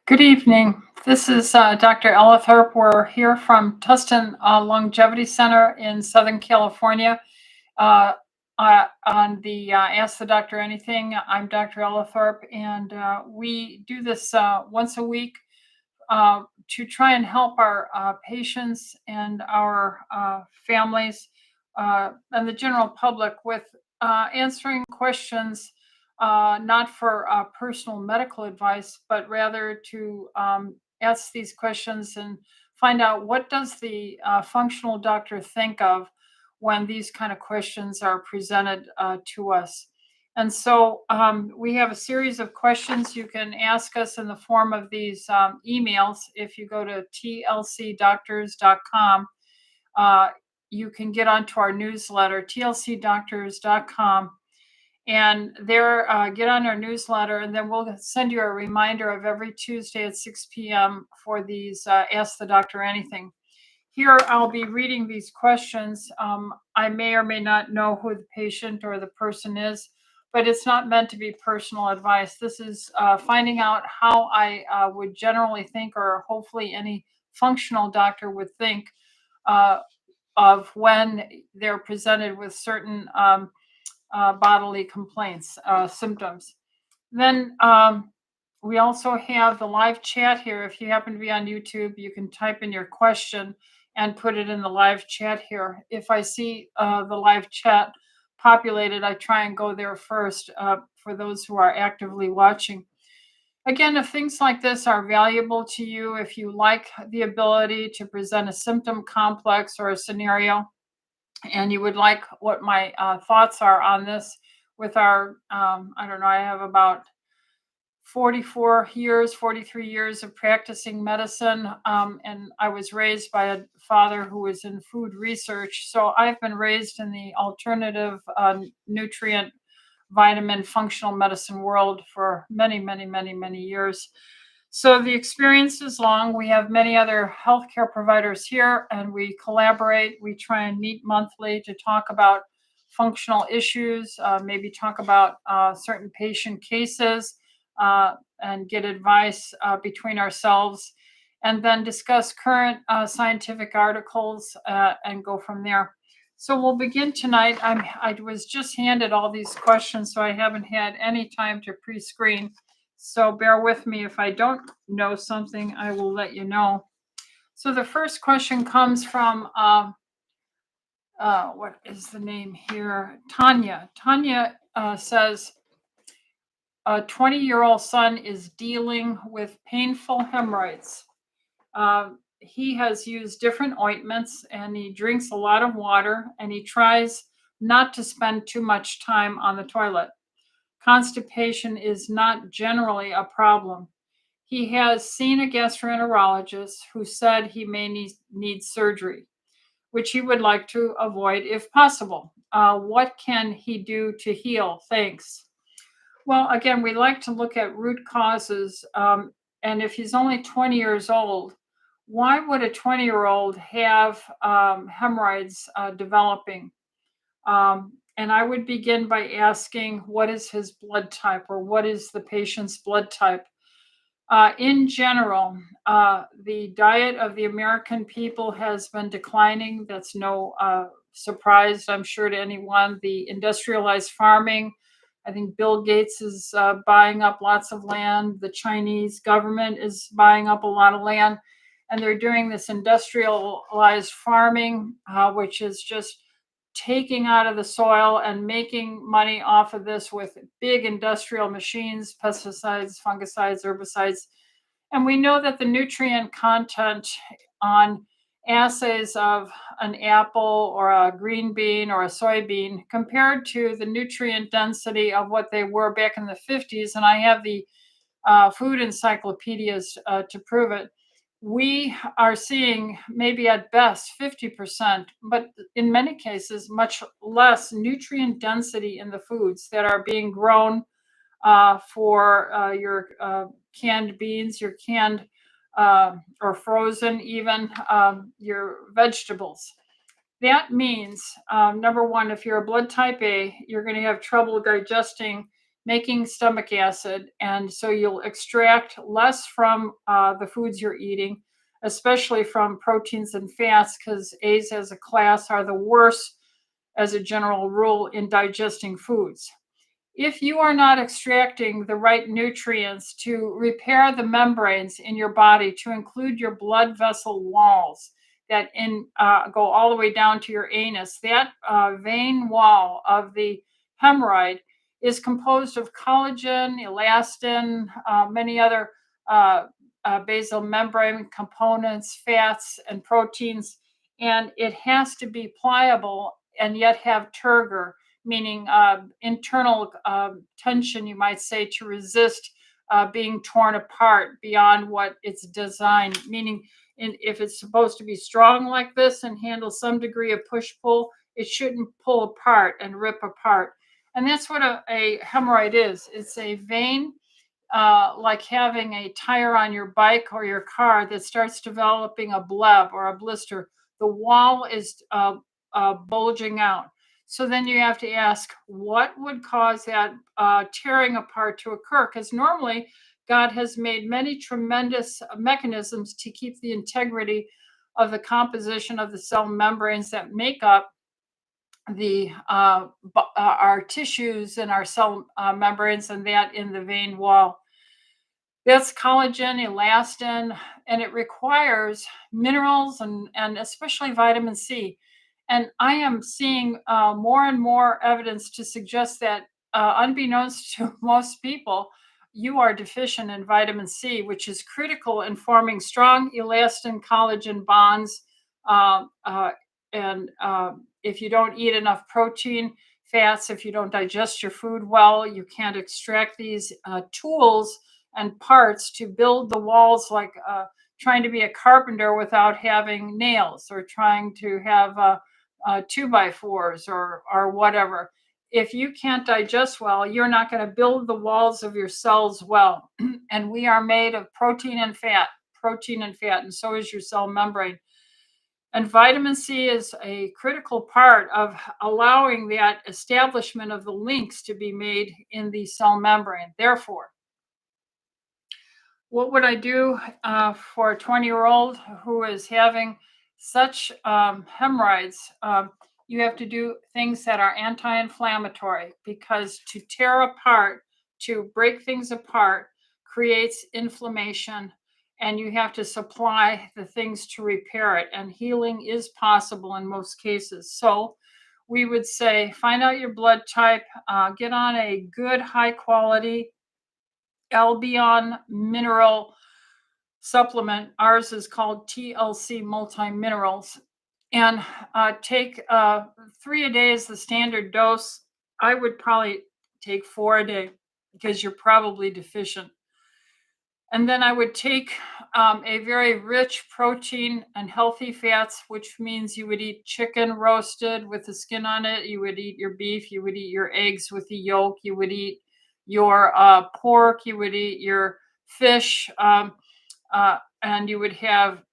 Good evening. This is Dr. Ellithorpe. We're here from Tustin Longevity Center in Southern California. Uh, on the Ask the Doctor Anything, I'm Dr. Ellithorpe, and we do this once a week to try and help our patients and our families and the general public with answering questions, not for personal medical advice, but rather to ask these questions and find out what does the functional doctor think of when these kind of questions are presented to us. And so we have a series of questions you can ask us in the form of these emails. If you go to tlcdoctors.com, you can get onto our newsletter, tlcdoctors.com, and there get on our newsletter, and then we'll send you a reminder of every Tuesday at 6 p.m. for these Ask the Doctor Anything. Here, I'll be reading these questions. I may or may not know who the patient or the person is, but it's not meant to be personal advice. This is finding out how I would generally think, or hopefully any functional doctor would think of when they're presented with certain bodily complaints, symptoms. Then we also have the live chat here. If you happen to be on YouTube, you can type in your question and put it in the live chat here. If I see the live chat populated, I try and go there first for those who are actively watching. Again, if things like this are valuable to you, if you like the ability to present a symptom complex or a scenario, and you would like what my thoughts are on this with our, I don't know, I have about 43 years of practicing medicine. And I was raised by a father who was in food research. So I've been raised in the alternative nutrient, vitamin, functional medicine world for many, many, many, many years. So the experience is long. We have many other healthcare providers here, and we collaborate. We try and meet monthly to talk about functional issues, maybe talk about certain patient cases, and get advice between ourselves, and then discuss current scientific articles and go from there. So we'll begin tonight. I was just handed all these questions, so I haven't had any time to pre-screen. So bear with me. If I don't know something, I will let you know. So the first question comes from, what is the name here? Tanya. Tanya says, a 20-year-old son is dealing with painful hemorrhoids. He has used different ointments, and he drinks a lot of water, and he tries not to spend too much time on the toilet. Constipation is not generally a problem. He has seen a gastroenterologist who said he may need surgery, which he would like to avoid if possible. What can he do to heal? Thanks. Well, again, we like to look at root causes. And if he's only 20 years old, why would a 20-year-old have hemorrhoids developing? And I would begin by asking, what is his blood type, or what is the patient's blood type? In general, the diet of the American people has been declining. That's no surprise, I'm sure, to anyone. The industrialized farming, I think Bill Gates is buying up lots of land. The Chinese government is buying up a lot of land. And they're doing this industrialized farming, which is just taking out of the soil and making money off of this with big industrial machines, pesticides, fungicides, herbicides. And we know that the nutrient content on assays of an apple or a green bean or a soybean compared to the nutrient density of what they were back in the 50s, and I have the food encyclopedias to prove it, we are seeing maybe at best 50%, but in many cases, much less nutrient density in the foods that are being grown for your canned beans, your canned or frozen, even your vegetables. That means, number one, if you're a blood type A, you're going to have trouble digesting making stomach acid. And so you'll extract less from the foods you're eating, especially from proteins and fats, because A's as a class are the worst, as a general rule, in digesting foods. If you are not extracting the right nutrients to repair the membranes in your body, to include your blood vessel walls that go all the way down to your anus, that vein wall of the hemorrhoid is composed of collagen, elastin, many other basal membrane components, fats, and proteins, and it has to be pliable and yet have turgor, meaning internal tension, you might say, to resist being torn apart beyond what it's designed. Meaning, if it's supposed to be strong like this and handle some degree of push pull, it shouldn't pull apart and rip apart. And that's what a hemorrhoid is. It's a vein, like having a tire on your bike or your car, that starts developing a bleb or a blister. The wall is bulging out. So then you have to ask, what would cause that tearing apart to occur? Because normally God has made many tremendous mechanisms to keep the integrity of the composition of the cell membranes that make up the our tissues and our cell membranes, and that in the vein wall. That's collagen, elastin, and it requires minerals and especially vitamin C. And I am seeing more and more evidence to suggest that, unbeknownst to most people, you are deficient in vitamin C, which is critical in forming strong elastin collagen bonds. Uh, uh, and if you don't eat enough protein, fats, if you don't digest your food well, you can't extract these tools and parts to build the walls, like trying to be a carpenter without having nails, or trying to have 2x4s or whatever. If you can't digest well, you're not going to build the walls of your cells well. And we are made of protein and fat, and so is your cell membrane. And vitamin C is a critical part of allowing that establishment of the links to be made in the cell membrane. Therefore, what would I do for a 20-year-old who is having such hemorrhoids? You have to do things that are anti-inflammatory, because to tear apart, to break things apart, creates inflammation, and you have to supply the things to repair it. And healing is possible in most cases. So we would say, find out your blood type, get on a good, high quality Albion mineral supplement. Ours is called TLC multi minerals, and take 3 a day is the standard dose. I would probably take 4 a day, because you're probably deficient. And then I would take a very rich protein and healthy fats, which means you would eat chicken roasted with the skin on it. You would eat your beef. You would eat your eggs with the yolk. You would eat your pork. You would eat your fish. And you would have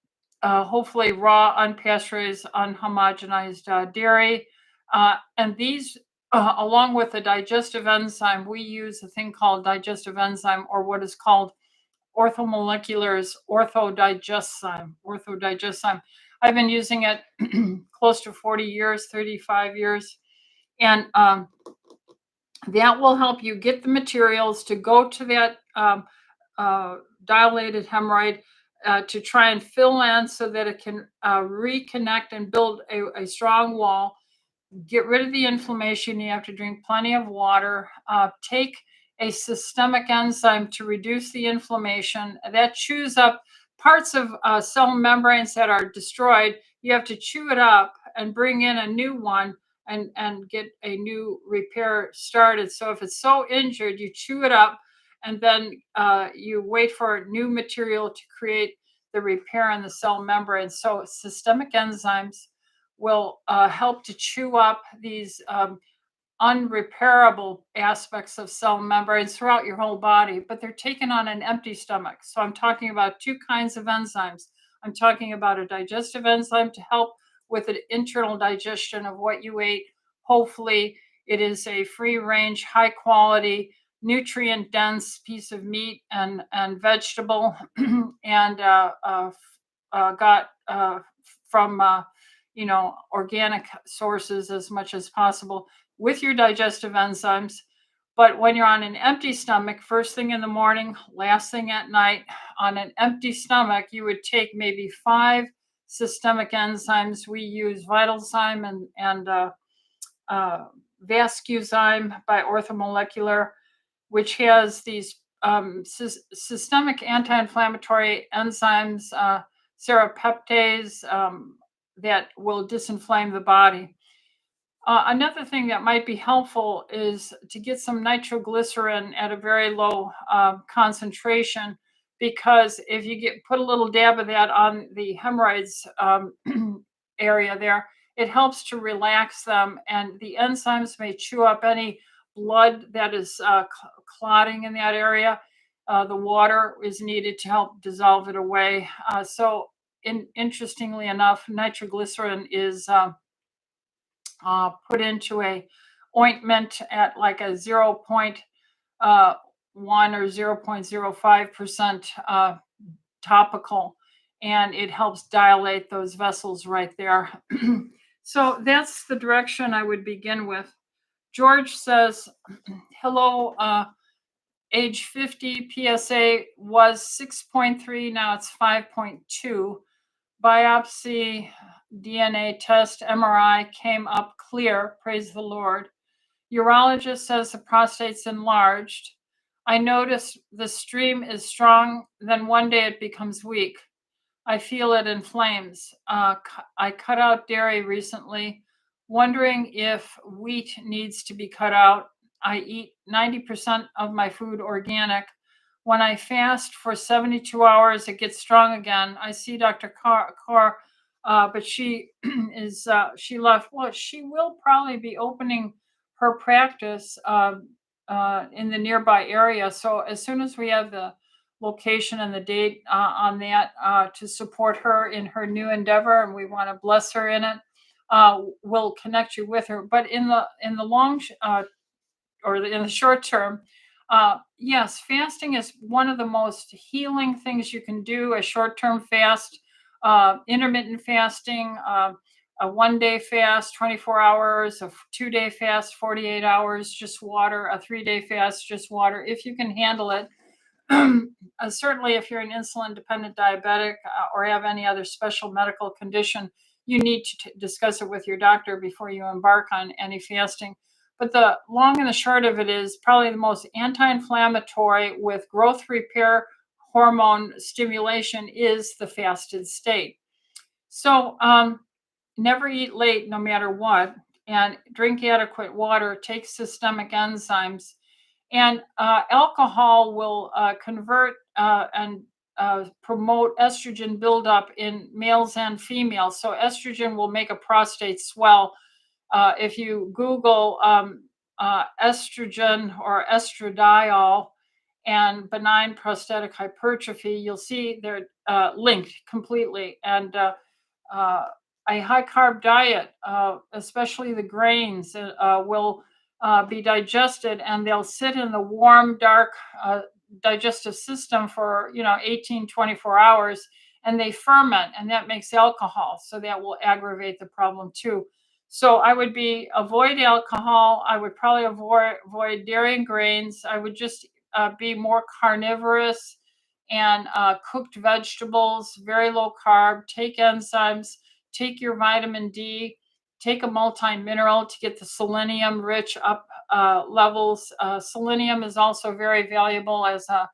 hopefully raw, unpasteurized, unhomogenized dairy. And these, along with the digestive enzyme, we use a thing called digestive enzyme, or what is called orthomolecular's orthodigestzyme. I've been using it close to 40 years, 35 years. And that will help you get the materials to go to that dilated hemorrhoid, to try and fill in so that it can reconnect and build a strong wall. Get rid of the inflammation. You have to drink plenty of water. Take a systemic enzyme to reduce the inflammation that chews up parts of cell membranes that are destroyed. You have to chew it up and bring in a new one, and get a new repair started. So if it's so injured, you chew it up, and then you wait for new material to create the repair in the cell membrane. So systemic enzymes will help to chew up these unrepairable aspects of cell membranes throughout your whole body, but they're taken on an empty stomach. So I'm talking about two kinds of enzymes. I'm talking about a digestive enzyme to help with the internal digestion of what you ate. Hopefully, it is a free range, high quality, nutrient dense piece of meat and vegetable, and got from organic sources as much as possible with your digestive enzymes. But when you're on an empty stomach, first thing in the morning, last thing at night, on an empty stomach, you would take maybe 5 systemic enzymes. We use Vitalzyme and Vascuzyme by Orthomolecular, which has these systemic anti-inflammatory enzymes, serapeptase, that will disinflame the body. Another thing that might be helpful is to get some nitroglycerin at a very low concentration, because if you put a little dab of that on the hemorrhoids area there, it helps to relax them, and the enzymes may chew up any blood that is clotting in that area. The water is needed to help dissolve it away. Interestingly enough, nitroglycerin is put into a ointment at like a 0.1 or 0.05% topical, and it helps dilate those vessels right there. So that's the direction I would begin with. George says, hello, age 50, PSA was 6.3, now it's 5.2. Biopsy, DNA test, MRI came up clear, praise the Lord. Urologist says the prostate's enlarged. I notice the stream is strong, then one day it becomes weak. I feel it inflames. I cut out dairy recently, wondering if wheat needs to be cut out. I eat 90% of my food organic. When I fast for 72 hours, it gets strong again. I see Dr. Carr, but she she left. Well, she will probably be opening her practice in the nearby area. So as soon as we have the location and the date on that to support her in her new endeavor, and we want to bless her in it, we'll connect you with her. But in the long or in the short term, yes, fasting is one of the most healing things you can do. A short-term fast, intermittent fasting, a 1-day fast, 24 hours, a 2-day fast, 48 hours, just water, a 3-day fast, just water, if you can handle it. Certainly, if you're an insulin-dependent diabetic or have any other special medical condition, you need to discuss it with your doctor before you embark on any fasting. But the long and the short of it is probably the most anti-inflammatory with growth repair hormone stimulation is the fasted state. So never eat late no matter what, and drink adequate water, take systemic enzymes. And alcohol will convert and promote estrogen buildup in males and females. So estrogen will make a prostate swell. If you Google estrogen or estradiol and benign prostatic hypertrophy, you'll see they're linked completely. And a high carb diet, especially the grains, will be digested, and they'll sit in the warm, dark digestive system for 18, 24 hours, and they ferment, and that makes alcohol. So that will aggravate the problem too. So I would avoid alcohol. I would probably avoid dairy and grains. I would just be more carnivorous and cooked vegetables, very low carb, take enzymes, take your vitamin D, take a multi-mineral to get the selenium rich up levels. Selenium is also very valuable as a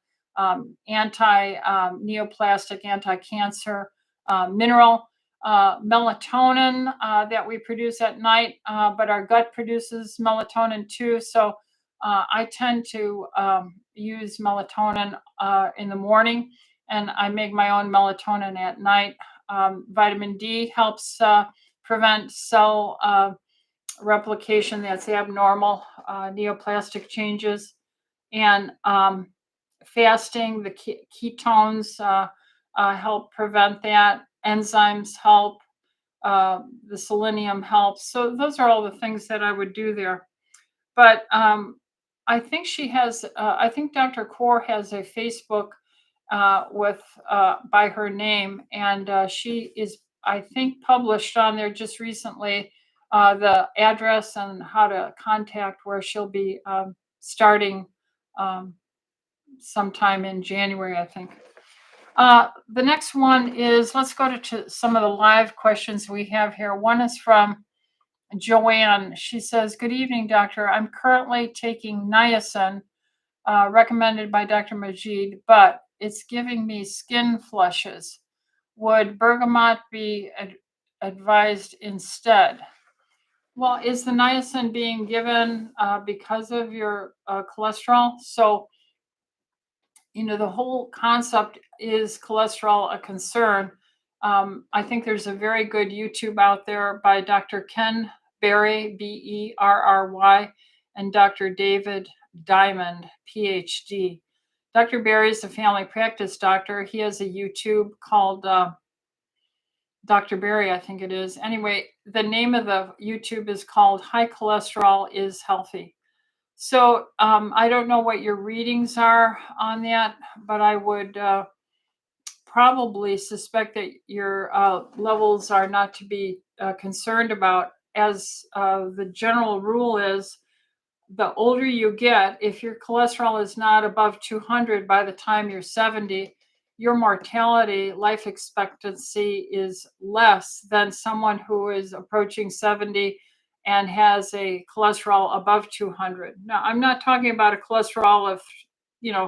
anti-neoplastic, anti-cancer mineral. Melatonin that we produce at night, but our gut produces melatonin too. So I tend to use melatonin in the morning, and I make my own melatonin at night. Vitamin D helps prevent cell replication that's abnormal, neoplastic changes, and fasting, the ketones help prevent that. Enzymes help. The selenium helps. So those are all the things that I would do there. But I think she has, I think Dr. Kaur has a Facebook with by her name, and she is, I think, published on there just recently the address and how to contact where she'll be starting um, sometime in January, I think. The next one is, let's go to some of the live questions we have here. One is from Joanne. She says, "Good evening, doctor. I'm currently taking niacin recommended by Dr. Majid, but it's giving me skin flushes. Would bergamot be advised instead?" Well, is the niacin being given because of your cholesterol? So, the whole concept is cholesterol a concern. I think there's a very good YouTube out there by Dr. Ken Berry, Berry, and Dr. David Diamond, PhD. Dr. Berry is a family practice doctor. He has a YouTube called Dr. Berry, I think it is. Anyway, the name of the YouTube is called High Cholesterol is Healthy. So I don't know what your readings are on that, but I would probably suspect that your levels are not to be concerned about, as the general rule is the older you get, if your cholesterol is not above 200 by the time you're 70, your mortality life expectancy is less than someone who is approaching 70 and has a cholesterol above 200. Now, I'm not talking about a cholesterol of,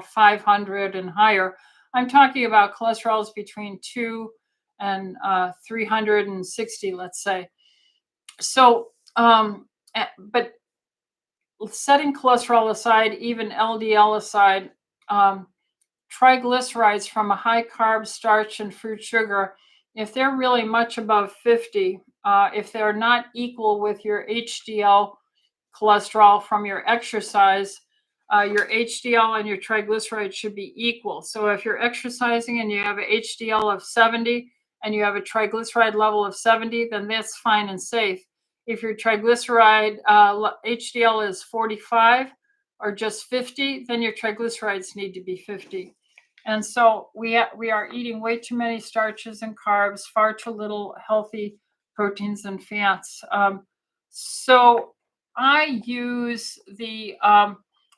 500 and higher. I'm talking about cholesterols between 2 and 360, let's say. So, but setting cholesterol aside, even LDL aside, um, triglycerides from a high carb, starch, and fruit sugar, if they're really much above 50, if they're not equal with your HDL cholesterol from your exercise, your HDL and your triglycerides should be equal. So if you're exercising and you have a HDL of 70 and you have a triglyceride level of 70, then that's fine and safe. If your triglyceride HDL is 45 or just 50, then your triglycerides need to be 50. And so we are eating way too many starches and carbs, far too little healthy proteins and fats. So I use the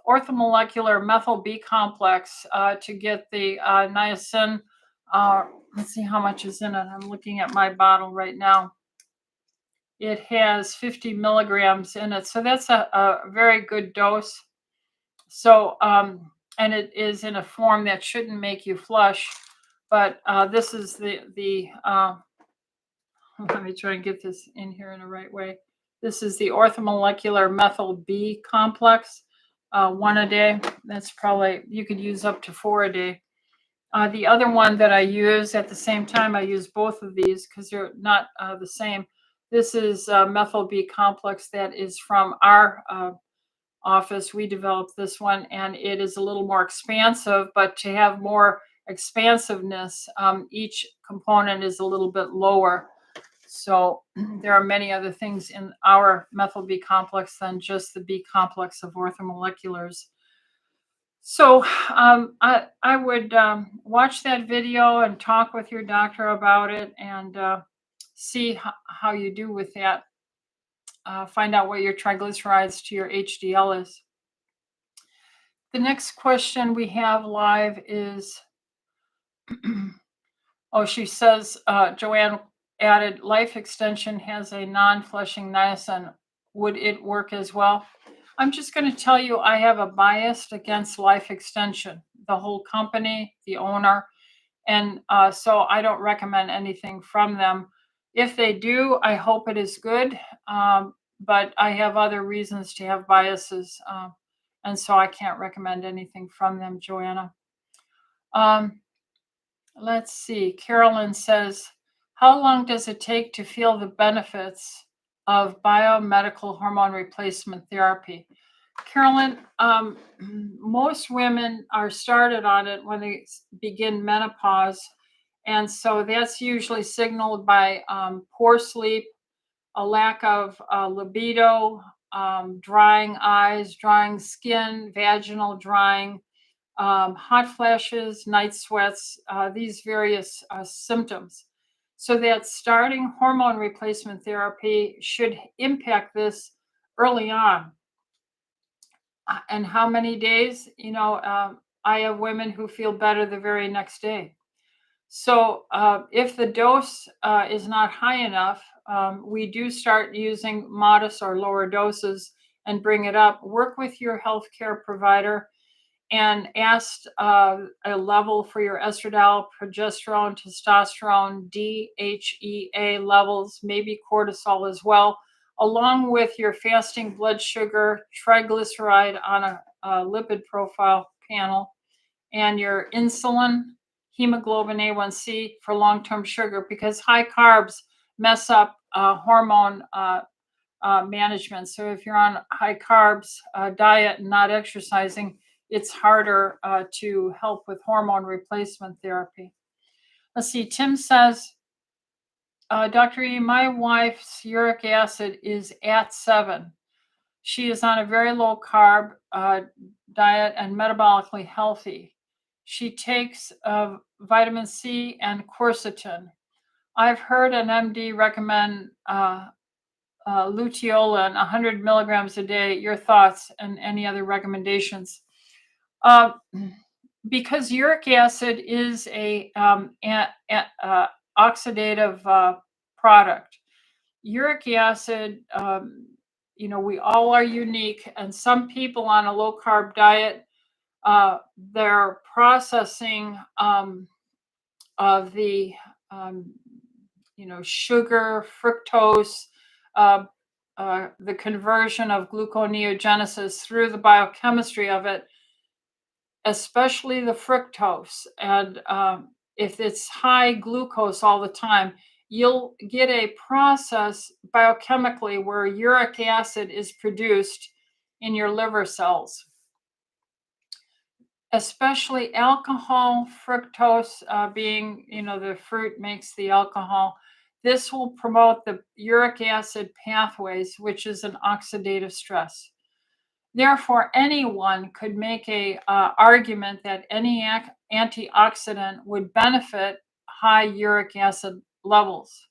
orthomolecular methyl B complex to get the niacin. Let's see how much is in it. I'm looking at my bottle right now. It has 50 milligrams in it. So that's a very good dose. So, and it is in a form that shouldn't make you flush. But this is the let me try and get this in here in the right way. This is the orthomolecular methyl B complex, 1 a day. That's probably, you could use up to 4 a day. The other one that I use at the same time, I use both of these because they're not the same. This is methyl B complex that is from our office. We developed this one, and it is a little more expansive, but to have more expansiveness, each component is a little bit lower. So there are many other things in our methyl B complex than just the B complex of orthomoleculars. So I would watch that video and talk with your doctor about it and see how you do with that. Find out what your triglycerides to your HDL is. The next question we have live is, oh, she says, Joanne added, life extension has a non-flushing niacin. Would it work as well? I'm just going to tell you, I have a bias against life extension, the whole company, the owner. And so I don't recommend anything from them. If they do, I hope it is good. But I have other reasons to have biases. And so I can't recommend anything from them, Joanna. Let's see. Carolyn says, how long does it take to feel the benefits of biomedical hormone replacement therapy? Carolyn, most women are started on it when they begin menopause. And so that's usually signaled by poor sleep, a lack of libido, drying eyes, drying skin, vaginal drying, hot flashes, night sweats, these various symptoms. So that starting hormone replacement therapy should impact this early on. And how many days? I have women who feel better the very next day. So if the dose is not high enough, we do start using modest or lower doses and bring it up. Work with your healthcare provider and ask a level for your estradiol, progesterone, testosterone, DHEA levels, maybe cortisol as well, along with your fasting blood sugar, triglyceride on a lipid profile panel, and your insulin, hemoglobin A1C for long-term sugar, because high carbs mess up hormone management. So if you're on high carbs diet and not exercising, it's harder to help with hormone replacement therapy. Let's see, Tim says, Dr. E, my wife's uric acid is at 7. She is on a very low carb diet and metabolically healthy. She takes vitamin C and quercetin. I've heard an MD recommend luteolin, 100 milligrams a day. Your thoughts and any other recommendations? Because uric acid is a oxidative product. Uric acid, we all are unique, and some people on a low carb diet, their processing of the sugar, fructose, the conversion of gluconeogenesis through the biochemistry of it, especially the fructose. And if it's high glucose all the time, you'll get a process biochemically where uric acid is produced in your liver cells. Especially alcohol, fructose being, the fruit makes the alcohol. This will promote the uric acid pathways, which is an oxidative stress. Therefore, anyone could make a argument that any antioxidant would benefit high uric acid levels.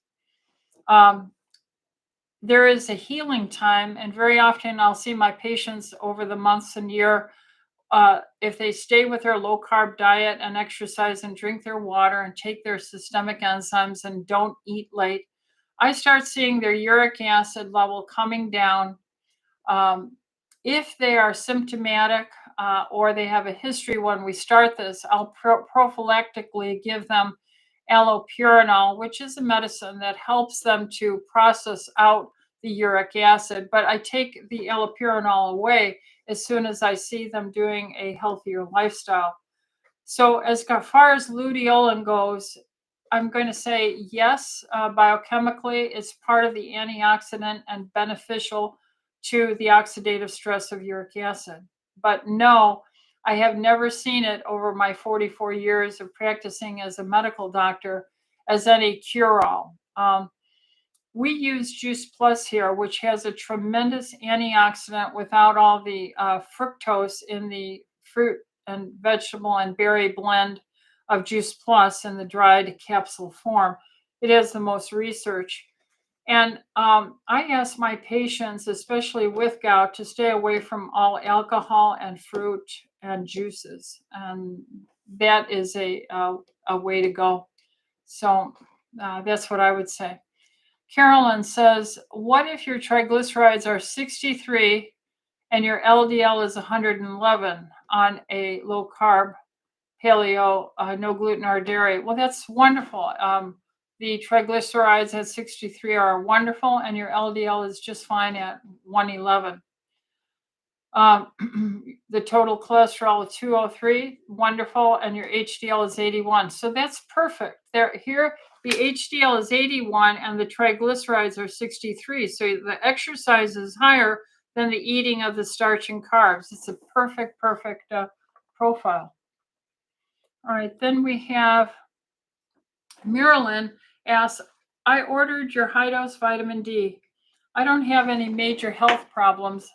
There is a healing time, and very often I'll see my patients over the months and year, if they stay with their low carb diet and exercise and drink their water and take their systemic enzymes and don't eat late, I start seeing their uric acid level coming down. If they are symptomatic or they have a history when we start this, I'll prophylactically give them allopurinol, which is a medicine that helps them to process out the uric acid. But I take the allopurinol away as soon as I see them doing a healthier lifestyle. So as far as luteolin goes, I'm going to say yes, biochemically, it's part of the antioxidant and beneficial to the oxidative stress of uric acid. But no, I have never seen it over my 44 years of practicing as a medical doctor as any cure-all. We use Juice Plus here, which has a tremendous antioxidant without all the fructose in the fruit and vegetable and berry blend of Juice Plus in the dried capsule form. It has the most research. And I ask my patients, especially with gout, to stay away from all alcohol and fruit and juices. And that is a way to go. So that's what I would say. Carolyn says, what if your triglycerides are 63 and your LDL is 111 on a low carb, paleo, no gluten or dairy? Well, that's wonderful. The triglycerides at 63 are wonderful, and your LDL is just fine at 111. The total cholesterol is 203, wonderful, and your HDL is 81. So that's perfect. Here, the HDL is 81 and the triglycerides are 63. So the exercise is higher than the eating of the starch and carbs. It's a perfect profile. All right, then we have Marilyn asks, I ordered your high dose vitamin D. I don't have any major health problems.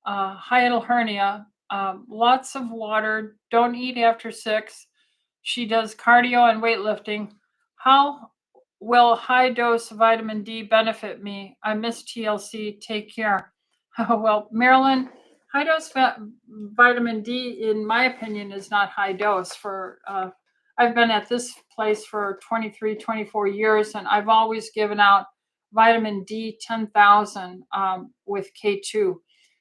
Hiatal hernia, lots of water, don't eat after 6. She does cardio and weightlifting. How will high dose vitamin D benefit me? I miss TLC. Take care. Well, Marilyn, high dose vitamin D, in my opinion, is not high dose. I've been at this place for 23, 24 years, and I've always given out vitamin D 10,000 with K2.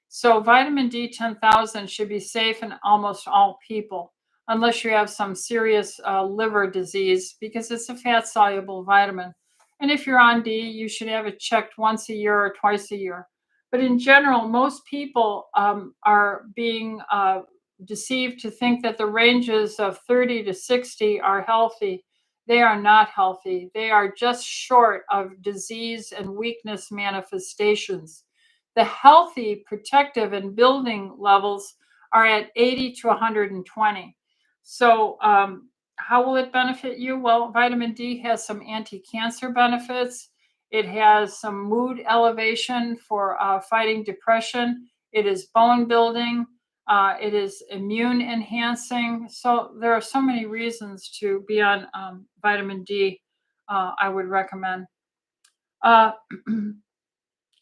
So vitamin D 10,000 should be safe in almost all people, unless you have some serious liver disease, because it's a fat soluble vitamin. And if you're on D, you should have it checked once a year or twice a year. But in general, most people are being deceived to think that the ranges of 30 to 60 are healthy. They are not healthy. They are just short of disease and weakness manifestations. The healthy, protective, and building levels are at 80 to 120. So, how will it benefit you? Well, vitamin D has some anti-cancer benefits. It has some mood elevation for fighting depression. It is bone building. It is immune enhancing. So there are so many reasons to be on vitamin D. I would recommend. Uh,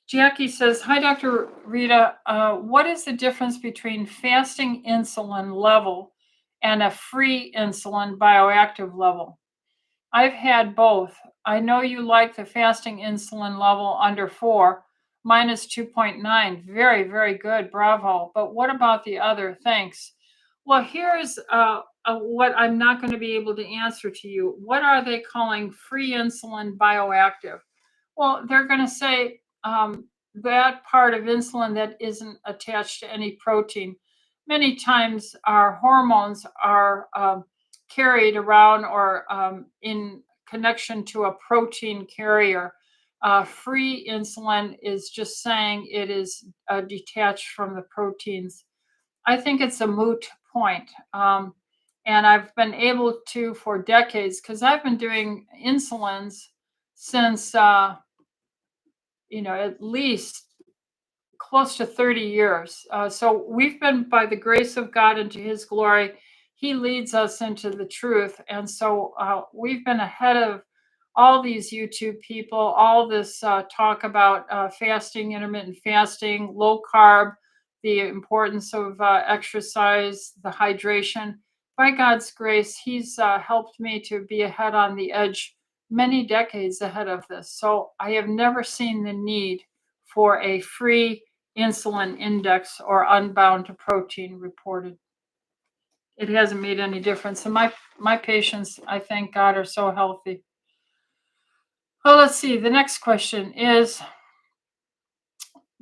Jackie says, "Hi, Dr. Rita. What is the difference between fasting insulin level and a free insulin bioactive level?" I've had both. I know you like the fasting insulin level under 4. Mine is 2.9. Very, very good. Bravo. But what about the other? Thanks. Well, here's what I'm not going to be able to answer to you. What are they calling free insulin bioactive? Well, they're going to say that part of insulin that isn't attached to any protein. Many times our hormones are carried around or in connection to a protein carrier. Free insulin is just saying it is detached from the proteins. I think it's a moot point. And I've been able to for decades, because I've been doing insulins since, at least close to 30 years. So we've been, by the grace of God and to his glory, he leads us into the truth. And so we've been ahead of all these YouTube people, all this talk about fasting, intermittent fasting, low carb, the importance of exercise, the hydration. By God's grace, he's helped me to be ahead on the edge, many decades ahead of this. So I have never seen the need for a free insulin index or unbound to protein reported. It hasn't made any difference. And my patients, I thank God, are so healthy. Well, let's see. The next question is,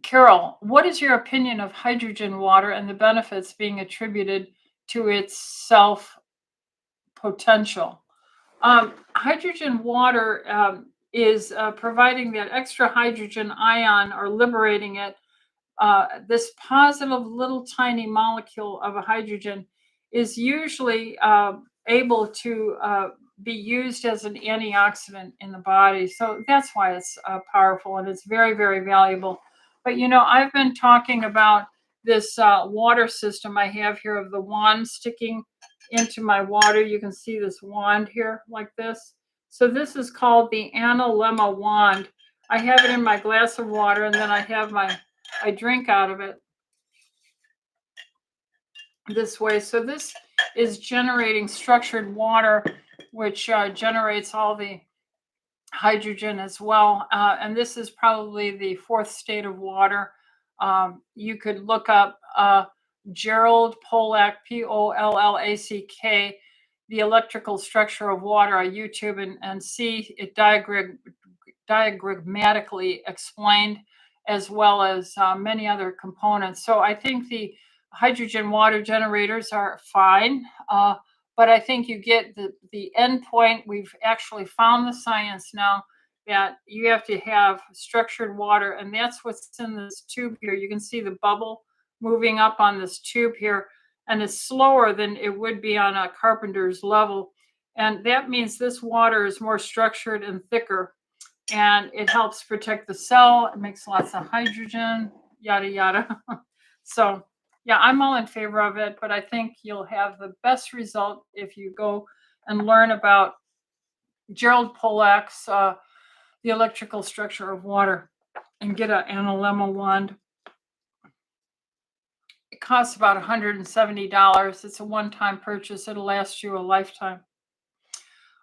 Carol, what is your opinion of hydrogen water and the benefits being attributed to its self potential? Hydrogen water is providing that extra hydrogen ion, or liberating it. This positive little tiny molecule of a hydrogen is usually able to be used as an antioxidant in the body. So that's why it's powerful, and it's very, very valuable. But I've been talking about this water system I have here, of the wand sticking into my water. You can see this wand here like this. So this is called the analemma wand. I have it in my glass of water, and then I drink out of it this way. So this is generating structured water, which generates all the hydrogen as well. And this is probably the 4th state of water. You could look up Gerald Pollack, Pollack, the electrical structure of water on YouTube, and see it diagrammatically explained, as well as many other components. So I think the hydrogen water generators are fine, but I think you get the end point. We've actually found the science now that you have to have structured water, and that's what's in this tube here. You can see the bubble moving up on this tube here, and it's slower than it would be on a carpenter's level. And that means this water is more structured and thicker. and it helps protect the cell. It makes lots of hydrogen, yada, yada. So, yeah, I'm all in favor of it, but I think you'll have the best result if you go and learn about Gerald Pollack's The Electrical Structure of Water and get an analemma wand. It costs about $170. It's a one-time purchase. It'll last you a lifetime.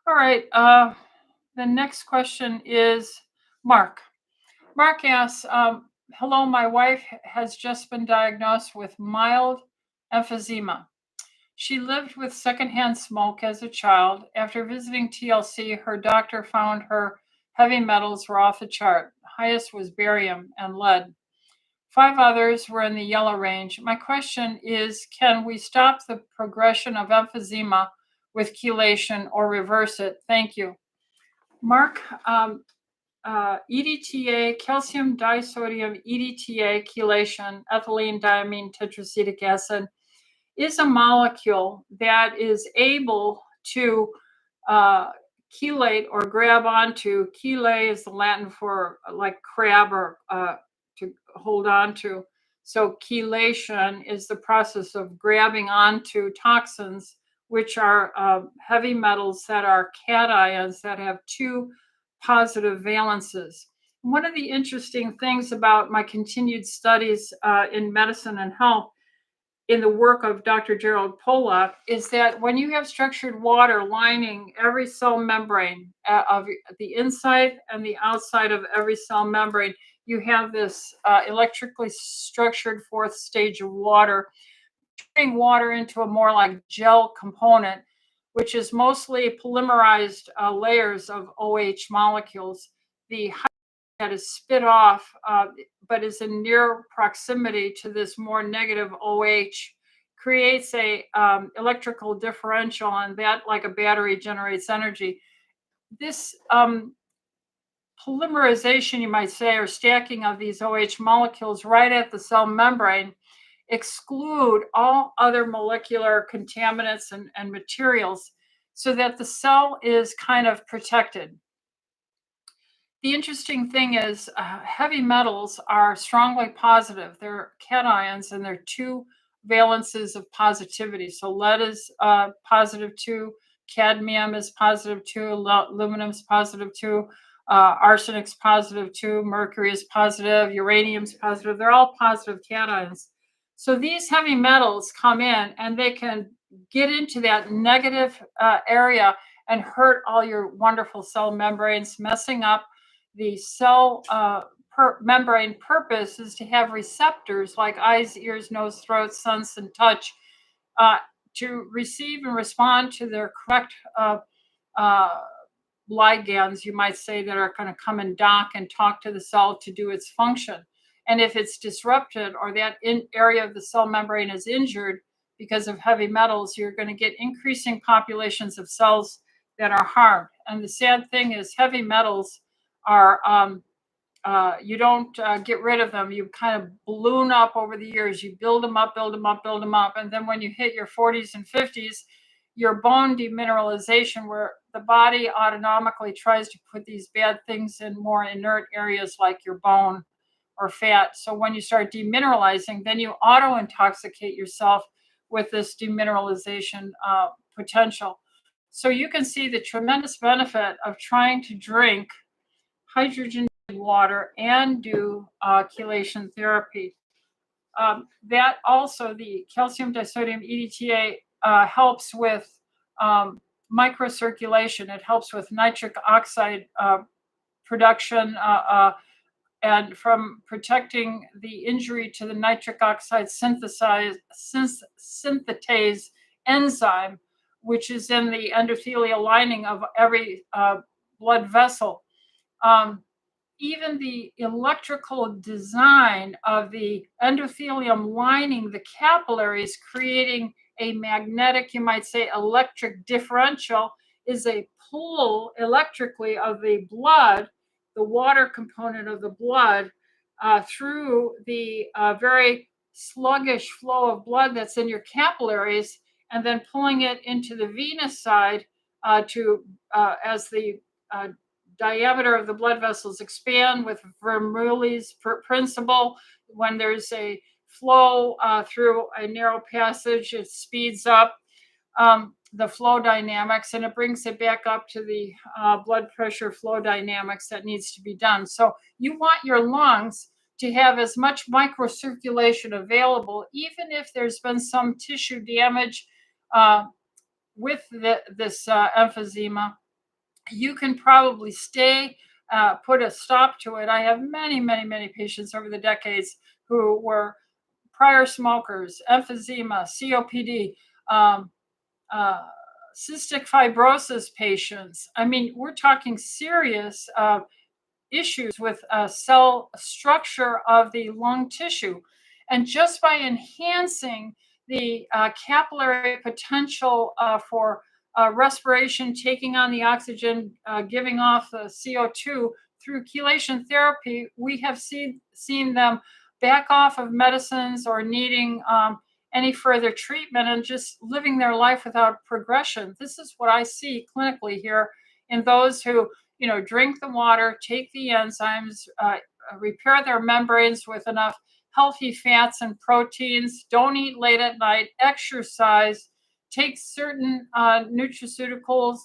All right. The next question is Mark. Mark asks, hello, my wife has just been diagnosed with mild emphysema. She lived with secondhand smoke as a child. After visiting TLC, her doctor found her heavy metals were off the chart. Highest was barium and lead. 5 others were in the yellow range. My question is, can we stop the progression of emphysema with chelation or reverse it? Thank you. Mark, EDTA, calcium disodium EDTA chelation, ethylene diamine tetracetic acid, is a molecule that is able to chelate or grab onto. Chele is the Latin for like crab or to hold on to. So chelation is the process of grabbing onto toxins, which are heavy metals that are cations that have 2 positive valences. One of the interesting things about my continued studies in medicine and health in the work of Dr. Gerald Pollack is that when you have structured water lining every cell membrane of the inside and the outside of every cell membrane, you have this electrically structured 4th stage of water, turning water into a more like gel component, which is mostly polymerized layers of OH molecules. The that is spit off, but is in near proximity to this more negative OH, creates a electrical differential, and that, like a battery, generates energy. This polymerization, you might say, or stacking of these OH molecules right at the cell membrane exclude all other molecular contaminants and materials so that the cell is kind of protected. The interesting thing is heavy metals are strongly positive. They're cations and they're 2 valences of positivity. So lead is positive 2, cadmium is positive 2, aluminum is positive 2, arsenic's positive 2, mercury is positive, uranium's positive. They're all positive cations. So these heavy metals come in and they can get into that negative area and hurt all your wonderful cell membranes, messing up the cell membrane. Purpose is to have receptors like eyes, ears, nose, throat, sense, and touch to receive and respond to their correct ligands, you might say, that are going to come and dock and talk to the cell to do its function. And if it's disrupted or that area of the cell membrane is injured because of heavy metals, you're going to get increasing populations of cells that are harmed. And the sad thing is heavy metals are, you don't get rid of them. You kind of balloon up over the years. You build them up, build them up, build them up. And then when you hit your 40s and 50s, your bone demineralization, where the body autonomically tries to put these bad things in more inert areas like your bone or fat. So when you start demineralizing, then you auto-intoxicate yourself with this demineralization potential. So you can see the tremendous benefit of trying to drink hydrogen water and do chelation therapy. That also, the calcium disodium EDTA helps with microcirculation. It helps with nitric oxide production and from protecting the injury to the nitric oxide synthetase enzyme, which is in the endothelial lining of every blood vessel. Even the electrical design of the endothelium lining the capillaries, creating a magnetic, you might say, electric differential, is a pull electrically of the blood, the water component of the blood, through the very sluggish flow of blood that's in your capillaries, and then pulling it into the venous side as the diameter of the blood vessels expand with Bernoulli's principle. When there's a flow through a narrow passage, it speeds up the flow dynamics, and it brings it back up to the blood pressure flow dynamics that needs to be done. So you want your lungs to have as much microcirculation available, even if there's been some tissue damage with this emphysema. You can probably put a stop to it. I have many, many, many patients over the decades who were prior smokers, emphysema, COPD, cystic fibrosis patients. I mean, we're talking serious issues with cell structure of the lung tissue. And just by enhancing the capillary potential for respiration, taking on the oxygen, giving off the CO2 through chelation therapy, we have seen them back off of medicines or needing any further treatment and just living their life without progression. This is what I see clinically here in those who, drink the water, take the enzymes, repair their membranes with enough healthy fats and proteins, don't eat late at night, exercise, take certain nutraceuticals.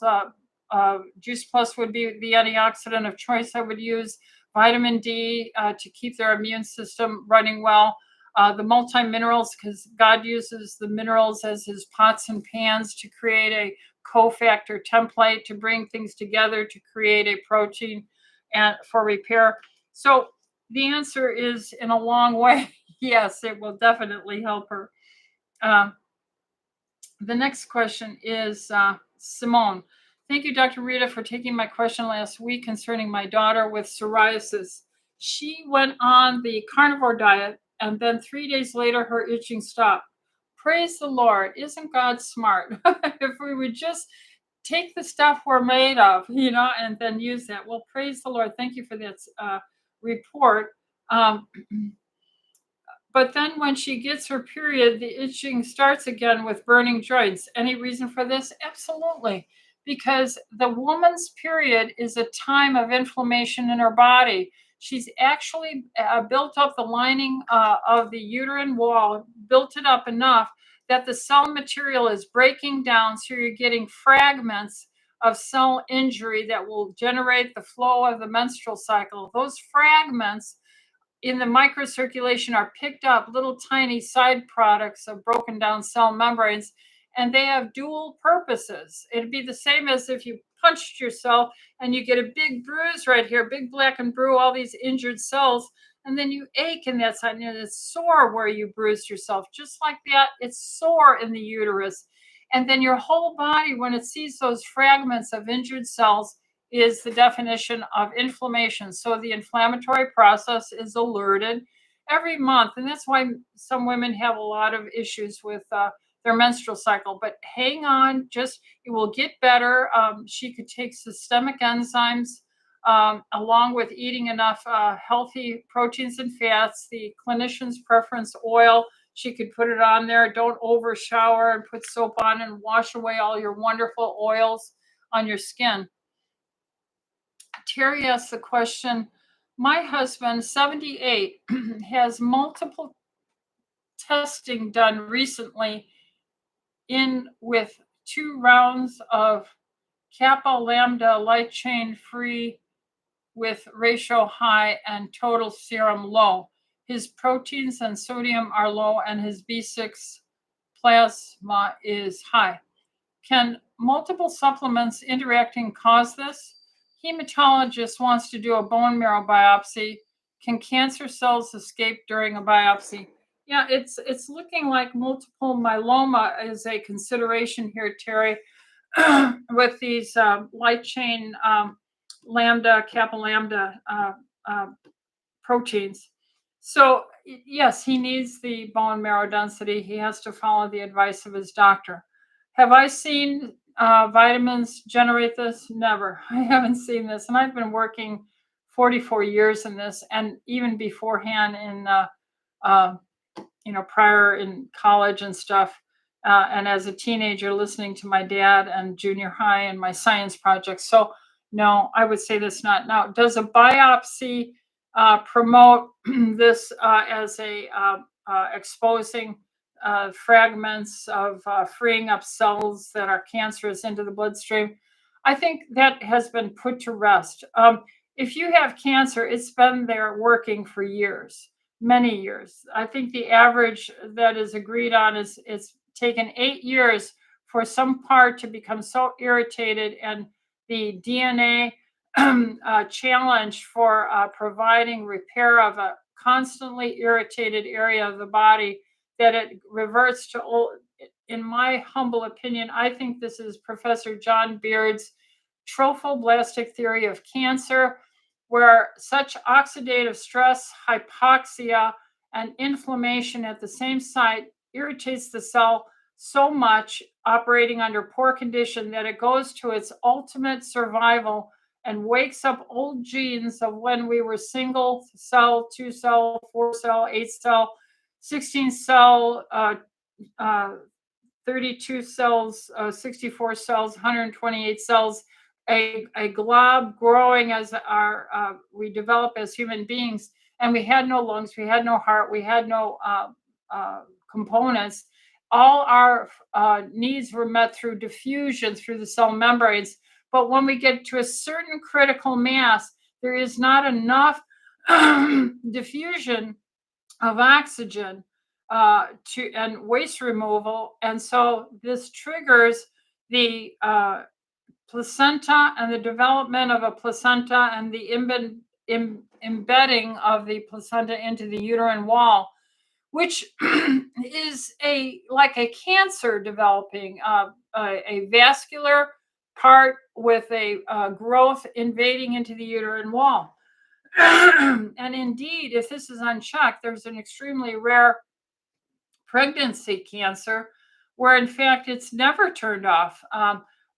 Juice Plus would be the antioxidant of choice I would use, vitamin D to keep their immune system running well. The multi-minerals, because God uses the minerals as his pots and pans to create a cofactor template to bring things together to create a protein and for repair. So the answer is, in a long way, yes, it will definitely help her. The next question is Simone. Thank you, Dr. Rita, for taking my question last week concerning my daughter with psoriasis. She went on the carnivore diet, and then 3 days later, her itching stopped. Praise the Lord. Isn't God smart? If we would just take the stuff we're made of, and then use that. Well, praise the Lord. Thank you for that report. But then when she gets her period, the itching starts again with burning joints. Any reason for this? Absolutely. Because the woman's period is a time of inflammation in her body. She's actually built up the lining of the uterine wall, built it up enough that the cell material is breaking down. So you're getting fragments of cell injury that will generate the flow of the menstrual cycle. Those fragments in the microcirculation are picked up, little tiny side products of broken down cell membranes, and they have dual purposes. It'd be the same as if you punched yourself and you get a big bruise right here, big black and blue, all these injured cells, and then you ache in that side, and it's sore where you bruised yourself. Just like that, it's sore in the uterus. And then your whole body, when it sees those fragments of injured cells, is the definition of inflammation. So the inflammatory process is alerted every month. And that's why some women have a lot of issues with their menstrual cycle. But hang on, it will get better. She could take systemic enzymes along with eating enough healthy proteins and fats, the clinician's preference oil. She could put it on there. Don't over shower and put soap on and wash away all your wonderful oils on your skin. Terry asked the question, my husband, 78, has multiple testing done recently with 2 rounds of kappa lambda light chain free with ratio high and total serum low. His proteins and sodium are low and his B6 plasma is high. Can multiple supplements interacting cause this? Hematologist wants to do a bone marrow biopsy. Can cancer cells escape during a biopsy? Yeah, it's looking like multiple myeloma is a consideration here, Terry, with these light chain kappa lambda proteins. So yes, he needs the bone marrow density. He has to follow the advice of his doctor. Have I seen vitamins generate this? Never. I haven't seen this. And I've been working 44 years in this, and even beforehand in, prior in college and stuff. And as a teenager, listening to my dad and junior high and my science projects. So No, I would say that's not. Now, does a biopsy promote this as a exposing fragments of freeing up cells that are cancerous into the bloodstream? I think that has been put to rest. If you have cancer, it's been there working for years, many years. I think the average that is agreed on is it's taken 8 years for some part to become so irritated, and the DNA challenge for providing repair of a constantly irritated area of the body, that it reverts to old. In my humble opinion, I think this is Professor John Beard's trophoblastic theory of cancer, where such oxidative stress, hypoxia, and inflammation at the same site irritates the cell so much, operating under poor condition, that it goes to its ultimate survival and wakes up old genes of when we were single cell, 2 cell, 4 cell, 8 cell, 16 cell, uh, 32 cells, 64 cells, 128 cells, a glob growing as we develop as human beings. And we had no lungs, we had no heart, we had no components. All our needs were met through diffusion through the cell membranes. But when we get to a certain critical mass, there is not enough diffusion of oxygen and waste removal. And so this triggers the placenta and the development of a placenta and the embedding of the placenta into the uterine wall, which is like a cancer developing, a vascular part with a growth invading into the uterine wall. And indeed, if this is unchecked, there's an extremely rare pregnancy cancer where, in fact, it's never turned off.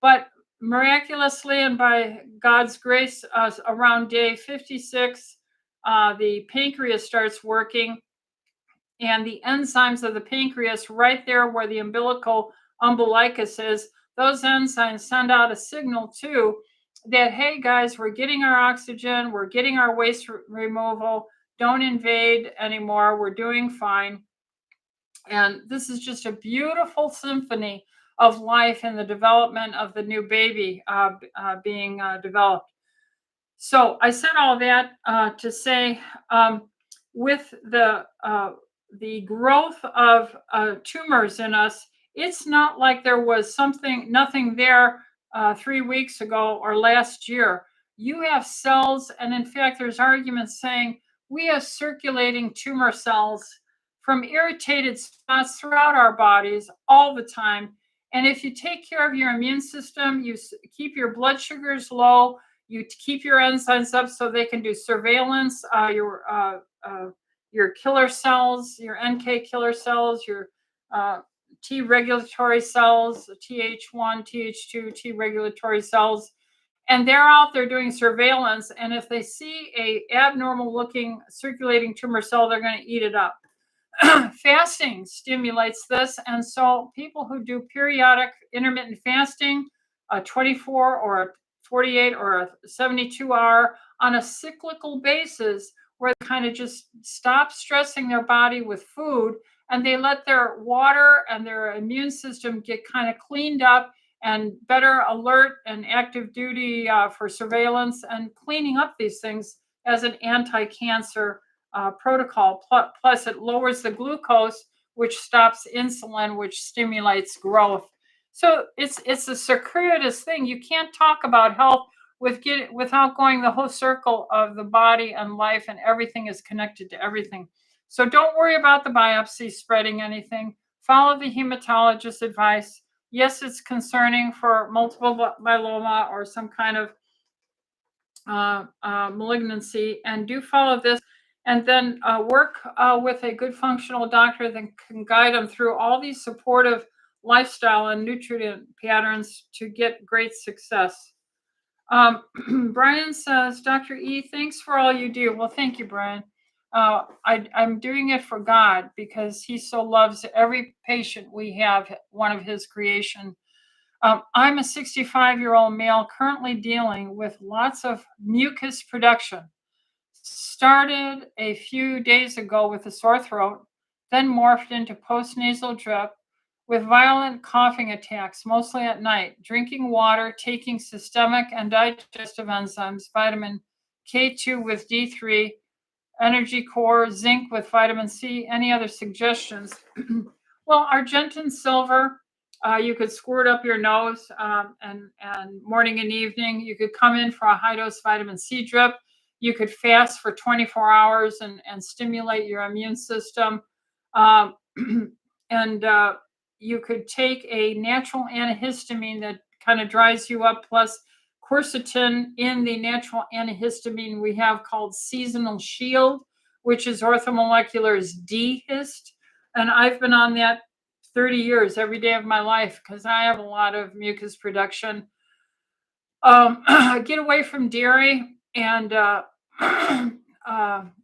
But miraculously and by God's grace, around day 56, the pancreas starts working, and the enzymes of the pancreas, right there where the umbilicus is, those enzymes send out a signal too that, hey guys, we're getting our oxygen, we're getting our waste removal, don't invade anymore, we're doing fine. And this is just a beautiful symphony of life in the development of the new baby being developed. So I said all that to say, with the growth of tumors in us, it's not like there was nothing there 3 weeks ago or last year. You have cells, and in fact, there's arguments saying we have circulating tumor cells from irritated spots throughout our bodies all the time. And if you take care of your immune system, you keep your blood sugars low, you keep your enzymes up so they can do surveillance, your killer cells, your NK killer cells, your T regulatory cells, Th1, Th2, T regulatory cells, and they're out there doing surveillance. And if they see a abnormal looking circulating tumor cell, they're going to eat it up. Fasting stimulates this, and so people who do periodic intermittent fasting, a 24 or a 48 or a 72-hour on a cyclical basis, where they kind of just stop stressing their body with food, and they let their water and their immune system get kind of cleaned up and better alert and active duty for surveillance and cleaning up these things as an anti-cancer protocol. Plus, it lowers the glucose, which stops insulin, which stimulates growth. So it's a circuitous thing. You can't talk about health without going the whole circle of the body and life, and everything is connected to everything. So don't worry about the biopsy spreading anything. Follow the hematologist's advice. Yes, it's concerning for multiple myeloma or some kind of malignancy, and do follow this, and then work with a good functional doctor that can guide them through all these supportive lifestyle and nutrient patterns to get great success. Brian says, Dr. E, thanks for all you do. Well, thank you, Brian. I'm doing it for God because he so loves every patient we have, one of his creation. I'm a 65-year-old male currently dealing with lots of mucus production. Started a few days ago with a sore throat, then morphed into postnasal drip with violent coughing attacks, mostly at night. Drinking water, taking systemic and digestive enzymes, vitamin K2 with D3, energy core, zinc with vitamin C. Any other suggestions? Well, Argentine silver, you could squirt up your nose and morning and evening. You could come in for a high dose vitamin C drip. You could fast for 24 hours and stimulate your immune system. Um, and you could take a natural antihistamine that kind of dries you up, plus quercetin in the natural antihistamine we have called Seasonal Shield, which is orthomolecular's D-hist. And I've been on that 30 years every day of my life because I have a lot of mucus production. Get away from dairy and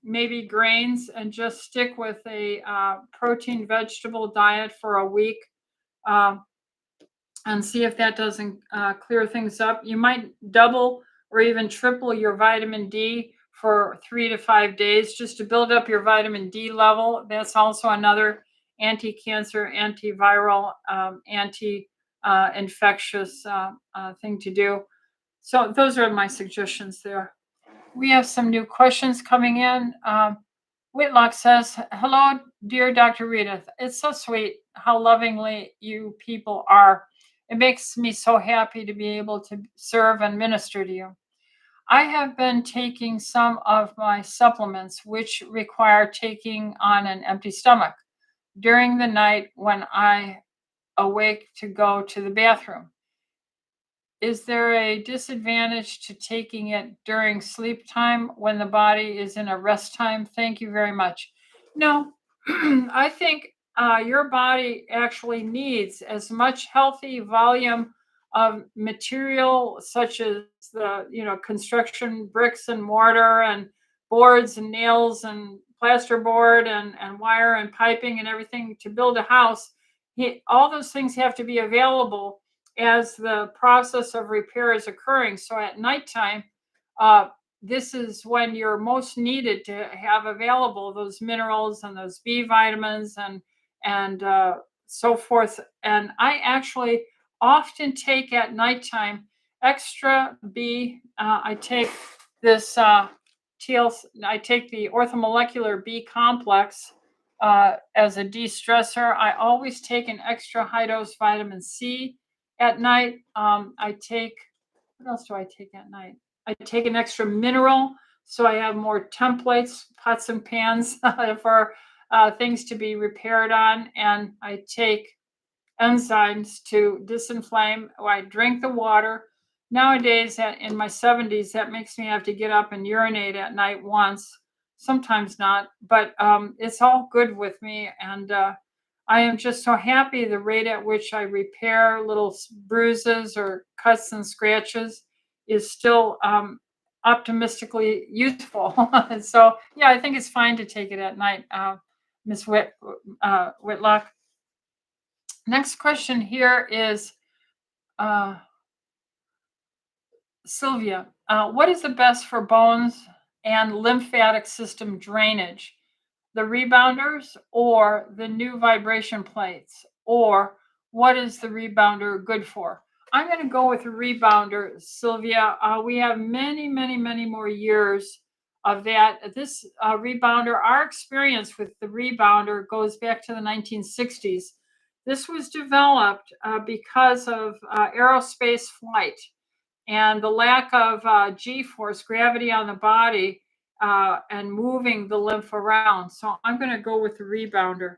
maybe grains and just stick with a protein vegetable diet for a week. And see if that doesn't clear things up. You might double or even triple your vitamin D for 3 to 5 days just to build up your vitamin D level. That's also another anti-cancer, antiviral, anti-infectious thing to do. So those are my suggestions there. We have some new questions coming in. Whitlock says, hello, dear Dr. Rita. It's so sweet how lovingly you people are. It makes me so happy to be able to serve and minister to you. I have been taking some of my supplements, which require taking on an empty stomach during the night when I awake to go to the bathroom. Is there a disadvantage to taking it during sleep time when the body is in a rest time? Thank you very much. No, I think your body actually needs as much healthy volume of material such as the construction bricks and mortar and boards and nails and plasterboard and wire and piping and everything to build a house. All those things have to be available as the process of repair is occurring. So at nighttime, this is when you're most needed to have available those minerals and those B vitamins and so forth. And I actually often take at nighttime extra B. I take this I take the orthomolecular B complex as a de-stressor. I always take an extra high dose vitamin C at night. I take, what else do I take at night? I take an extra mineral, so I have more templates, pots and pans for things to be repaired on. And I take enzymes to disinflame. I drink the water. Nowadays, in my 70s, that makes me have to get up and urinate at night once, sometimes not, but it's all good with me. And I am just so happy the rate at which I repair little bruises or cuts and scratches is still optimistically useful. And so, yeah, I think it's fine to take it at night, Ms. Whitlock. Next question here is Sylvia. What is the best for bones and lymphatic system drainage? The Rebounders or the new vibration plates? Or what is the Rebounder good for? I'm going to go with the Rebounder, Sylvia. We have many, many, many more years of that. This Rebounder, our experience with the Rebounder goes back to the 1960s. This was developed because of aerospace flight and the lack of G-force, gravity on the body, and moving the lymph around. So I'm going to go with the Rebounder.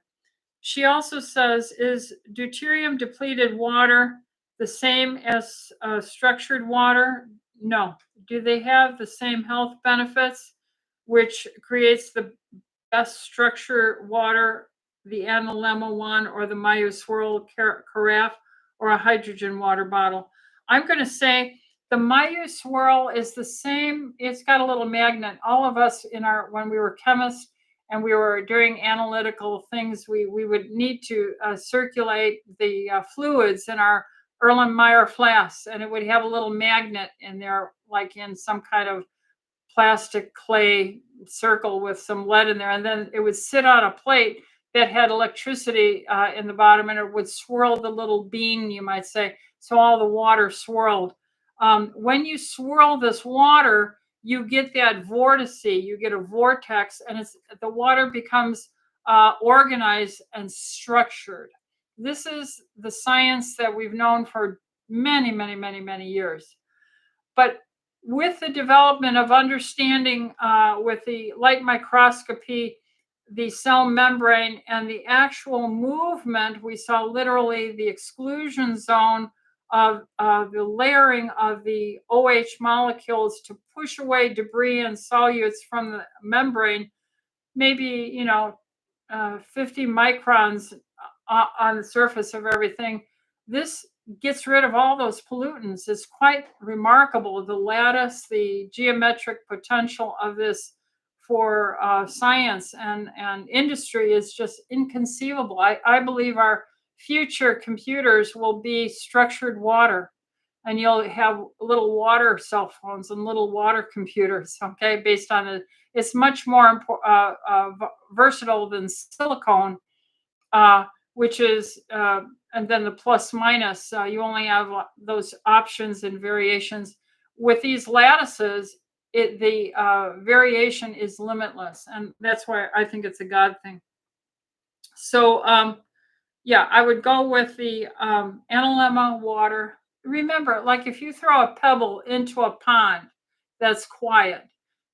She also says, is deuterium depleted water the same as structured water? No. Do they have the same health benefits, which creates the best structure water, the Analemma one or the Mayu Swirl carafe or a hydrogen water bottle? I'm going to say the Mayu Swirl is the same. It's got a little magnet. All of us when we were chemists and we were doing analytical things, we would need to circulate the fluids in our Erlenmeyer flasks, and it would have a little magnet in there, like in some kind of plastic clay circle with some lead in there. And then it would sit on a plate that had electricity in the bottom, and it would swirl the little bean, you might say. So all the water swirled. When you swirl this water, you get that vortice, you get a vortex, and the water becomes organized and structured. This is the science that we've known for many, many, many, many years. But with the development of understanding with the light microscopy, the cell membrane, and the actual movement, we saw literally the exclusion zone of the layering of the OH molecules to push away debris and solutes from the membrane, maybe, 50 microns on the surface of everything. This gets rid of all those pollutants. It's quite remarkable, the lattice, the geometric potential of this for science and industry is just inconceivable. I believe our future computers will be structured water, and you'll have little water cell phones and little water computers, okay, based on it. It's much more versatile than silicone, which is, and then the plus minus, you only have those options and variations. With these lattices, the variation is limitless, and that's why I think it's a God thing. So, yeah, I would go with the analemma water. Remember, like if you throw a pebble into a pond that's quiet,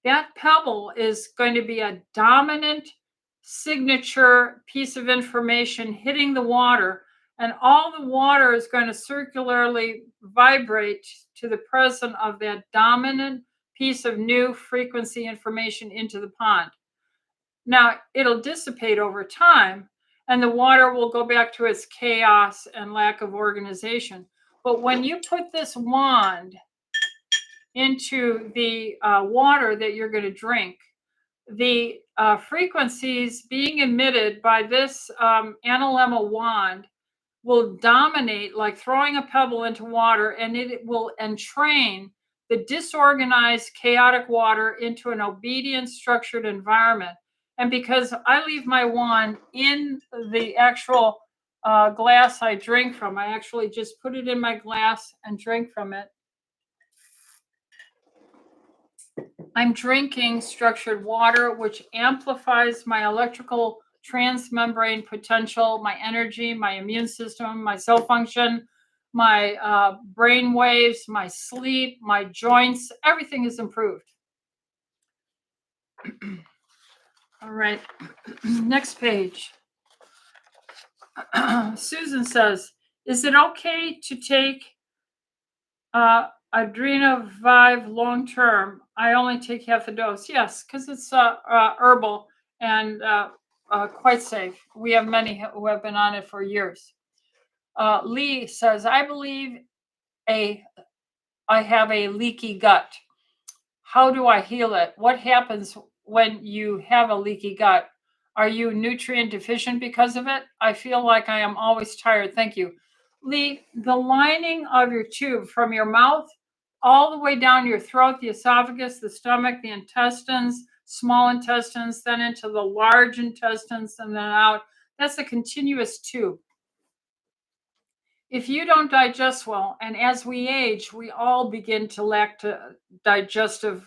that pebble is going to be a dominant signature piece of information hitting the water, and all the water is going to circularly vibrate to the present of that dominant piece of new frequency information into the pond. Now, it'll dissipate over time, and the water will go back to its chaos and lack of organization. But when you put this wand into the water that you're going to drink, the frequencies being emitted by this analemma wand will dominate, like throwing a pebble into water, and it will entrain the disorganized, chaotic water into an obedient, structured environment. And because I leave my wand in the actual glass I drink from, I actually just put it in my glass and drink from it. I'm drinking structured water, which amplifies my electrical transmembrane potential, my energy, my immune system, my cell function, my brain waves, my sleep, my joints, everything is improved. All right, next page. Susan says, is it okay to take Adrenovive long term? I only take half a dose. Yes, because it's herbal and quite safe. We have many who have been on it for years. Lee says, I believe I have a leaky gut. How do I heal it? What happens when you have a leaky gut? Are you nutrient deficient because of it? I feel like I am always tired. Thank you. Lee, the lining of your tube from your mouth all the way down your throat, the esophagus, the stomach, the intestines, small intestines, then into the large intestines, and then out, that's a continuous tube. If you don't digest well, and as we age, we all begin to lack digestive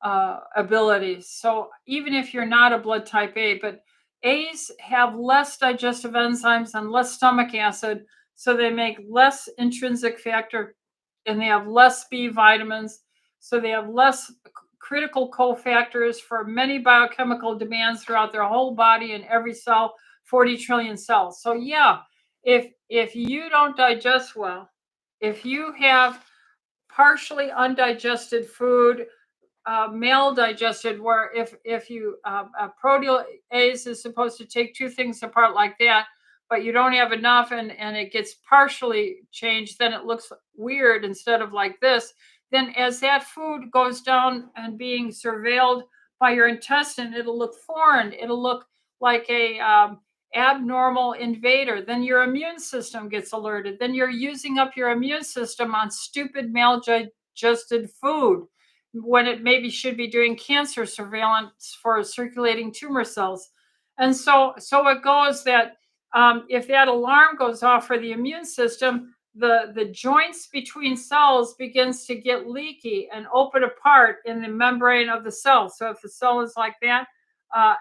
abilities. So even if you're not a blood type A, but A's have less digestive enzymes and less stomach acid, so they make less intrinsic factor, and they have less B vitamins, so they have less critical cofactors for many biochemical demands throughout their whole body and every cell, 40 trillion cells. So yeah, if you don't digest well, if you have partially undigested food, maldigested, where if you protease is supposed to take two things apart like that, but you don't have enough and it gets partially changed, then it looks weird instead of like this. Then as that food goes down and being surveilled by your intestine, it'll look foreign. It'll look like a abnormal invader. Then your immune system gets alerted. Then you're using up your immune system on stupid maldigested food when it maybe should be doing cancer surveillance for circulating tumor cells. And so it goes that if that alarm goes off for the immune system, the joints between cells begins to get leaky and open apart in the membrane of the cell. So if the cell is like that,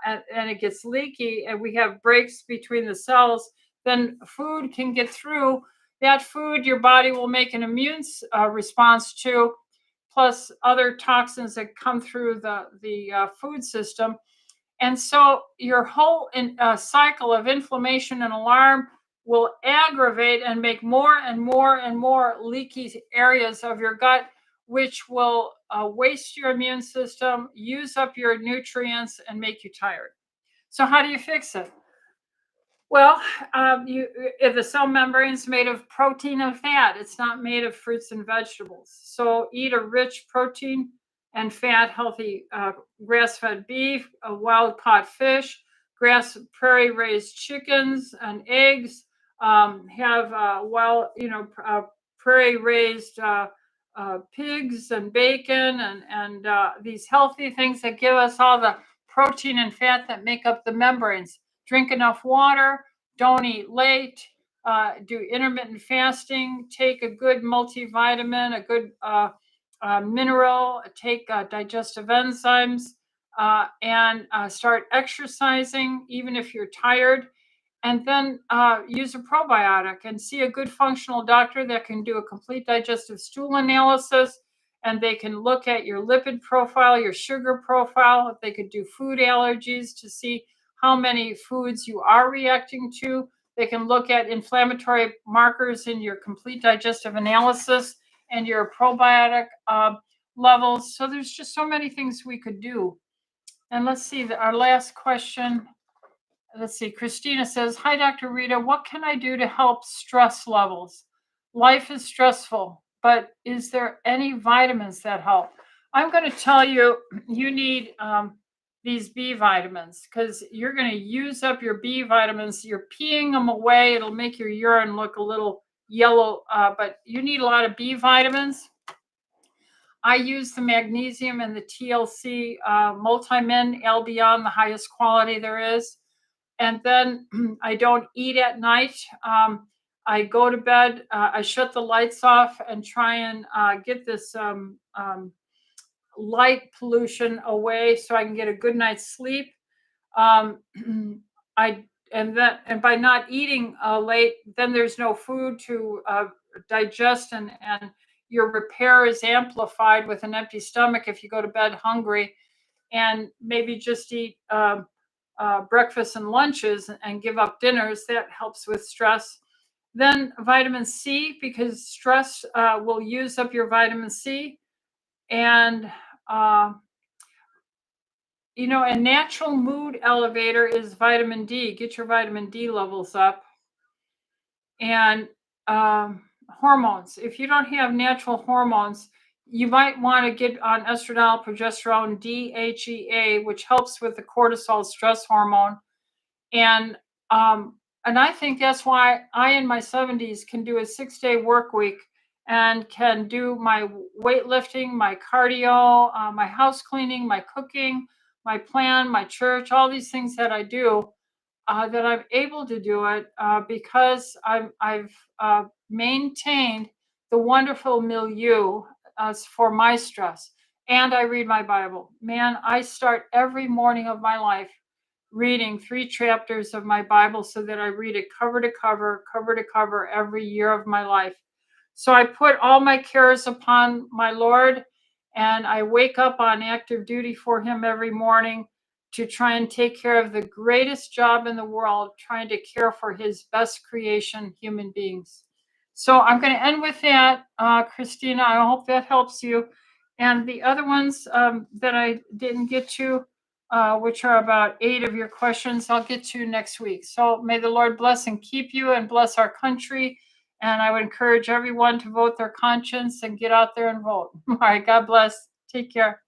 and it gets leaky and we have breaks between the cells, then food can get through. That food your body will make an immune response to, plus other toxins that come through the food system. And so your whole cycle of inflammation and alarm will aggravate and make more and more and more leaky areas of your gut, which will waste your immune system, use up your nutrients, and make you tired. So how do you fix it? Well, if the cell membrane is made of protein and fat, it's not made of fruits and vegetables. So eat a rich protein and fat, healthy grass-fed beef, a wild-caught fish, prairie raised chickens and eggs. Have prairie raised pigs and bacon and these healthy things that give us all the protein and fat that make up the membranes. Drink enough water, don't eat late, do intermittent fasting, take a good multivitamin, a good mineral, take digestive enzymes, and start exercising, even if you're tired. And then use a probiotic and see a good functional doctor that can do a complete digestive stool analysis. And they can look at your lipid profile, your sugar profile. They could do food allergies to see how many foods you are reacting to. They can look at inflammatory markers in your complete digestive analysis and your probiotic levels. So there's just so many things we could do. And let's see, our last question. Let's see, Christina says, hi, Dr. Rita, what can I do to help stress levels? Life is stressful, but is there any vitamins that help? I'm going to tell you, you need these B vitamins because you're going to use up your B vitamins. You're peeing them away. It'll make your urine look a little yellow, but you need a lot of B vitamins. I use the magnesium and the TLC multi-min Albion, the highest quality there is. And then I don't eat at night. I go to bed, I shut the lights off and try and get this light pollution away so I can get a good night's sleep. And by not eating late, then there's no food to digest, and your repair is amplified with an empty stomach if you go to bed hungry, and maybe just eat breakfast and lunches and give up dinners. That helps with stress. Then vitamin C, because stress will use up your vitamin C. And a natural mood elevator is vitamin D. Get your vitamin D levels up. And hormones. If you don't have natural hormones, you might want to get on estradiol, progesterone, DHEA, which helps with the cortisol stress hormone. And I think that's why I, in my 70s, can do a 6-day work week and can do my weightlifting, my cardio, my house cleaning, my cooking, my plan, my church, all these things that I do, that I'm able to do it because I've maintained the wonderful milieu for my stress. And I read my Bible. Man, I start every morning of my life reading 3 chapters of my Bible so that I read it cover to cover every year of my life. So I put all my cares upon my Lord, and I wake up on active duty for him every morning to try and take care of the greatest job in the world, trying to care for his best creation, human beings. So I'm going to end with that, Christina. I hope that helps you. And the other ones that I didn't get to, which are about 8 of your questions, I'll get to next week. So may the Lord bless and keep you and bless our country. And I would encourage everyone to vote their conscience and get out there and vote. All right, God bless. Take care.